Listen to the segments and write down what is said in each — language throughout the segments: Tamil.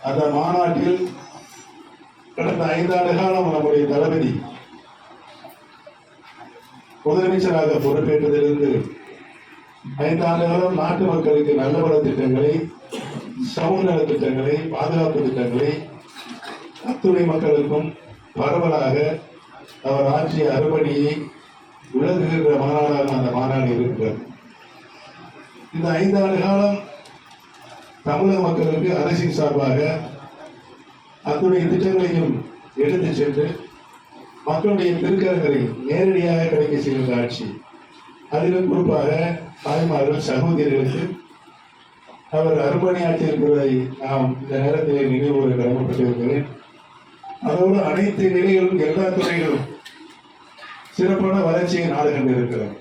அந்த மாநாட்டில் கடந்த 5 ஆண்டு காலம் நம்முடைய தளபதி முதலமைச்சராக பொறுப்பேற்றதிலிருந்து 5 ஆண்டு காலம் நாட்டு மக்களுக்கு நல்ல திட்டங்களை, சமூக நல திட்டங்களை, பாதுகாப்பு திட்டங்களை அத்துணை மக்களுக்கும் பரவலாக அவர் ஆற்றிய அறுபணியை விளங்குகின்ற மாநாடாக அந்த மாநாடு இருக்கிறது. இந்த 5 ஆண்டு காலம் தமிழக மக்களுக்கு அரசின் சார்பாக அத்துடைய திட்டங்களையும் எடுத்து சென்று மக்களுடைய திருக்கரங்களை நேரடியாக கிடைக்க செய்கின்ற ஆட்சி. அதிலும் குறிப்பாக தாய்மார்கள், சகோதரிகளுக்கு அவர் அர்ப்பணியாற்றியிருப்பதை நாம் இந்த நேரத்தில் நினைவுகூர கடமைப்பட்டிருக்கிறேன். அதோடு அனைத்து நிலைகளும், எல்லா துறைகளும் சிறப்பான வளர்ச்சியை நாடு கண்டிருக்கிறோம்.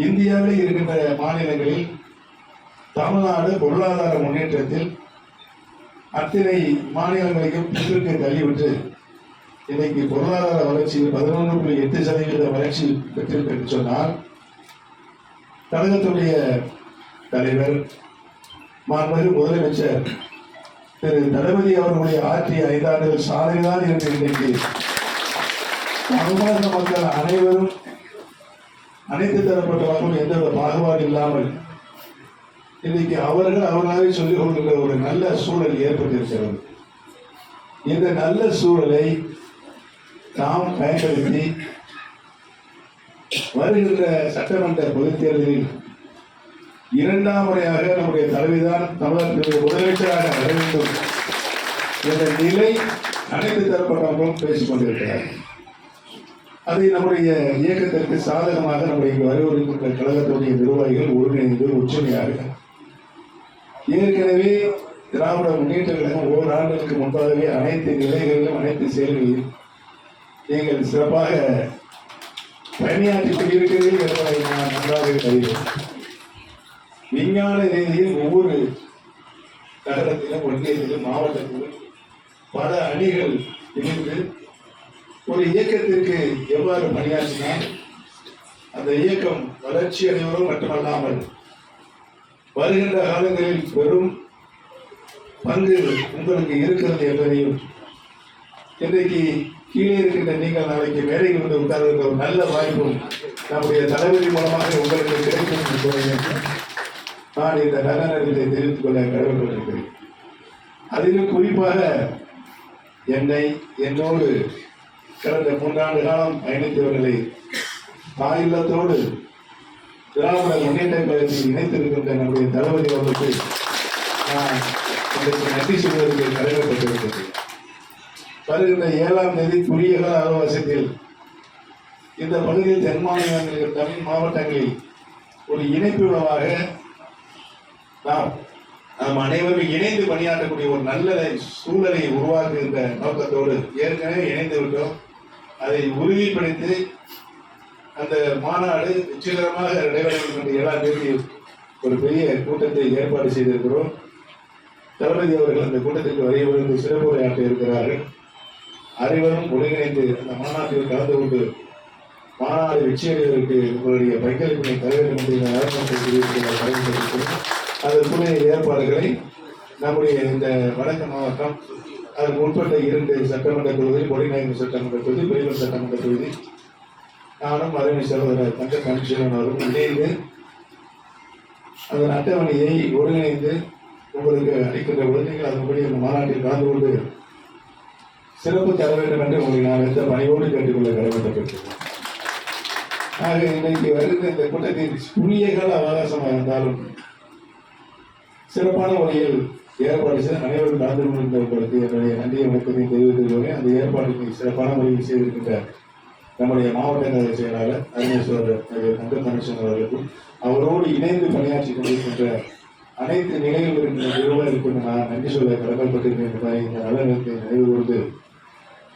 இந்தியாவில் இருக்கின்ற மாநிலங்களில் தமிழ்நாடு பொருளாதார முன்னேற்றத்தில் அத்தனை மாநிலங்களையும் பின்னுக்கு தள்ளிவிட்டு இன்னைக்கு பொருளாதார வளர்ச்சியில் 11.8% வளர்ச்சி பெற்றிருக்கு சொன்னால், கழகத்துடைய தலைவர் மாண்புமிகு முதலமைச்சர் திரு தளபதி அவர்களுடைய ஆற்றிய 5 ஆண்டுகள் சாதனைதான் என்று இன்றைக்கு தமிழக மக்கள் அனைவரும், அனைத்து தரப்பட்ட மக்களும் எந்தவித பாகுபாடு இல்லாமல் இன்னைக்கு அவர்களாக சொல்லிக் கொள்கின்ற ஒரு நல்ல சூழல் ஏற்பட்டிருக்கிறது. இந்த நல்ல சூழலை நாம் பயன்படுத்தி வருகின்ற சட்டமன்ற பொதுத் தேர்தலில் 2ஆம் முறையாக நம்முடைய தலைவிதான் தமிழகத்தினுடைய முதலமைச்சராக வர வேண்டும் என்ற நிலை அனைத்து தரப்பட்டவர்களும் பேசிக் கொண்டிருக்கிறார். அதை நம்முடைய இயக்கத்திற்கு சாதகமாக நம்முடைய இங்கு வருகின்ற கழகத்துடைய நிர்வாகிகள் ஒருங்கிணைந்து ஒற்றுமையாக ஏற்கனவே திராவிட முன்னேற்ற கழகம் ஓராண்டுக்கு முன்பாகவே அனைத்து நிலைகளிலும், அனைத்து செயல்களிலும் நீங்கள் சிறப்பாக பணியாற்றிக் கொண்டிருக்கிறீர்கள் என்பதை நான் நன்றாக அறிவேன். விஞ்ஞான ரீதியில் ஒவ்வொரு நகரத்திலும், ஒன்றியத்திலும், மாவட்டத்திலும் பல அணிகள் இணைந்து ஒரு இயக்கத்திற்கு எவ்வாறு பணியாற்றினால் அந்த இயக்கம் வளர்ச்சி அடைவதோடு மட்டுமல்லாமல் வருகின்ற காலங்களில் பெரும் பங்கு உங்களுக்கு இருக்கிறது என்பதையும், இன்றைக்கு கீழே இருக்கின்ற நீங்கள் நாளைக்கு மேடையில் வந்து உட்கார்ந்த ஒரு நல்ல வாய்ப்பும் நம்முடைய தளபதி மூலமாக உங்களுக்கு கிடைக்கும் என்று நான் இந்த நல்ல நேரத்தை தெரிவித்துக் கொள்ள கடமைப்பட்டிருக்கிறேன். அதிலும் குறிப்பாக என்னோடு கடந்த 3 ஆண்டு காலம் பயணித்தவர்களை தாயில்லத்தோடு திராவிட முன்னேற்ற கழகத்தில் இணைத்திருக்கின்ற நம்முடைய தளபதி அவர்களுக்கு நான் இன்றைக்கு நன்றி சொல்வதற்கு கடமைப்பட்டிருக்கிறது. வருகின்ற 7ஆம் தேதி குறுகிய கால அவகாசத்தில் இந்த பகுதியில் தென் மாநிலங்களில், தமிழ் மாவட்டங்களில் ஒரு இணைப்பு விழாவாக நாம் அனைவரும் இணைந்து பணியாற்றக்கூடிய ஒரு நல்ல சூழலை உருவாக்குகின்ற நோக்கத்தோடு ஏற்கனவே இணைந்து விட்டோம். அதை உறுதிப்படுத்தி அந்த மாநாடு வெற்றிகரமாக நடைபெறும் 7ஆம் தேதி ஒரு பெரிய கூட்டத்தை ஏற்பாடு செய்திருக்கிறோம். தளபதி அவர்கள் அந்த கூட்டத்திற்கு வருகிறது சிறப்பு உரையாற்ற இருக்கிறார்கள். அனைவரும் ஒருங்கிணைந்து அந்த மாநாட்டில் கலந்து கொண்டு மாநாடு வெற்றியடைவதற்கு உங்களுடைய பங்களிப்பினை தர வேண்டும் என்று நலமன்றத்தில் அதற்குரிய ஏற்பாடுகளை நம்முடைய இந்த வடக்கு மாவட்டம், அதற்கு உட்பட்ட 2 சட்டமன்ற தொகுதி, கொடிநாயகம் சட்டமன்ற தொகுதி, பெரியவர் சட்டமன்ற தொகுதி, நானும் அருமை சகோதரர் தங்க கமிஷனர் அவரும் இணைந்து அதன் அட்டவணையை ஒருங்கிணைந்து உங்களுக்கு அளிக்கின்ற உடனடிகள் அதன்படி அந்த மாநாட்டில் கலந்து கொண்டு சிறப்பு தர வேண்டும் என்று உங்களை நான் எந்த பணியோடு கேட்டுக்கொள்ள கடமைப்பட்டிருக்கிறேன். ஆக இன்றைக்கு வருகிற இந்த கூட்டத்தில் குறுகிய கால அவகாசமாக இருந்தாலும் சிறப்பான முறையில் ஏற்பாடு செய்து அனைவரும் கலந்து கொண்டிருந்தவர்களுக்கு என்னுடைய நன்றியை வணக்கத்தை தெரிவித்துள்ளேன். அந்த ஏற்பாடுகளை சிறப்பான முறையில் செய்திருக்கின்ற நம்முடைய மாவட்ட கழக செயலாளர் அருமை சோதரர் தங்க கமிஷனர் அவர்களுக்கும் அவரோடு இணைந்து பணியாற்றி கொண்டிருக்கின்ற அனைத்து நிலையில் இருக்கின்ற நிறுவனருக்கு நான் நன்றி சொல்ல கடமைப்பட்டிருக்கிறேன் என்பதை இந்த நல்ல நேரத்தை நினைவு கூர்ந்து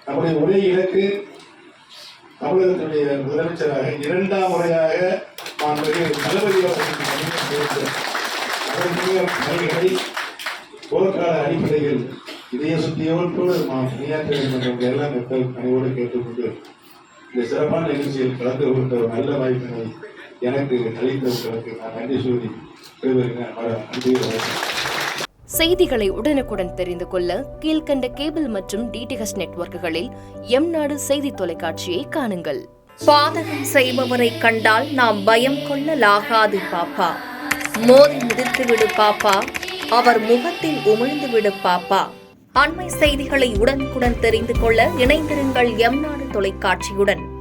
நம்முடைய ஒரே இலக்கு தமிழகத்தினுடைய முதலமைச்சராக 2ஆம் முறையாக தளபதி பணிகளை போர்க்கால அடிப்படையில் இதய சுத்தியோடு பணியாற்ற வேண்டும் என்ற எல்லாம் மக்கள் பணியோடு கேட்டுக்கொண்டு இந்த சிறப்பான நிகழ்ச்சியில் கலந்து கொண்ட ஒரு நல்ல வாய்ப்பினை எனக்கு அளித்தவர்களுக்கு நான் நன்றி சொல்லி நன்றி. செய்திகளை உடனுக்குடன் தெரிந்து கொள்ள கீழ்க்கண்ட கேபிள் மற்றும் டிடிஎச் நெட்வொர்க்குகளில் எம்நாடு செய்தி தொலைக்காட்சியை காணுங்கள். பாதகம் செய்பவரை கண்டால் நாம் பயம் கொள்ளலாகாது பாப்பா. மோதி மிதித்துவிடு பாப்பா, அவர் முகத்தில் உமிழ்ந்துவிடு பாப்பா. அண்மை செய்திகளை உடனுக்குடன் தெரிந்து கொள்ள இணைந்திருங்கள் எம்நாடு தொலைக்காட்சியுடன்.